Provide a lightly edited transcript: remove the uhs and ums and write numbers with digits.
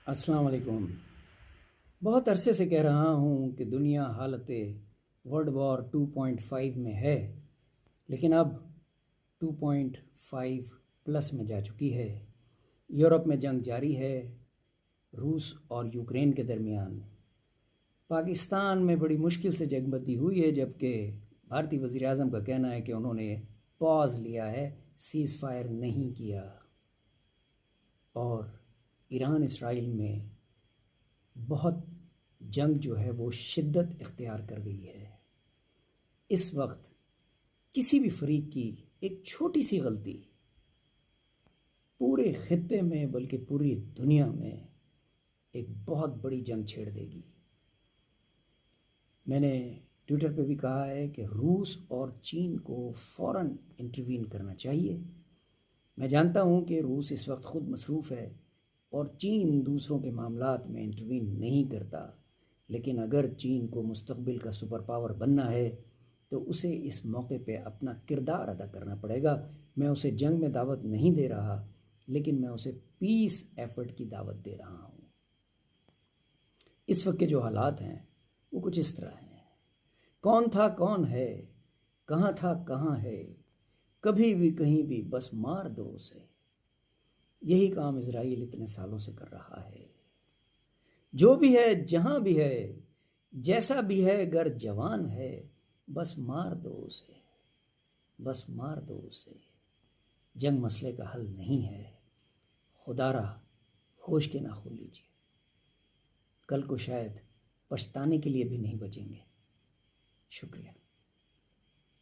अस्सलाम वालेकुम। बहुत अरसे से कह रहा हूँ कि दुनिया हालत वर्ल्ड वॉर 2.5 में है, लेकिन अब 2.5 प्लस में जा चुकी है। यूरोप में जंग जारी है, रूस और यूक्रेन के दरमियान। पाकिस्तान में बड़ी मुश्किल से जंगबंदी हुई है, जबकि भारतीय वज़ीर आज़म का कहना है कि उन्होंने पॉज लिया है, सीज़ फायर नहीं किया। और ईरान इसराइल में बहुत जंग जो है वो शिद्दत इख्तियार कर गई है। इस वक्त किसी भी फरीक की एक छोटी सी गलती पूरे खित्ते में बल्कि पूरी दुनिया में एक बहुत बड़ी जंग छेड़ देगी। मैंने ट्विटर पे भी कहा है कि रूस और चीन को फ़ौरन इंटरवीन करना चाहिए। मैं जानता हूँ कि रूस इस वक्त ख़ुद मसरूफ़ है और चीन दूसरों के मामलात में इंटरवीन नहीं करता, लेकिन अगर चीन को मुस्तक़बिल का सुपर पावर बनना है तो उसे इस मौके पे अपना किरदार अदा करना पड़ेगा। मैं उसे जंग में दावत नहीं दे रहा, लेकिन मैं उसे पीस एफर्ट की दावत दे रहा हूँ। इस वक्त के जो हालात हैं वो कुछ इस तरह हैं। कौन था कौन है, कहाँ था कहाँ है, कभी भी कहीं भी बस मार दो उसे। यही काम इजराइल इतने सालों से कर रहा है। जो भी है, जहां भी है, जैसा भी है, अगर जवान है, बस मार दो उसे, बस मार दो उसे। जंग मसले का हल नहीं है। खुदारा होश के ना खो लीजिए, कल को शायद पछताने के लिए भी नहीं बचेंगे। शुक्रिया।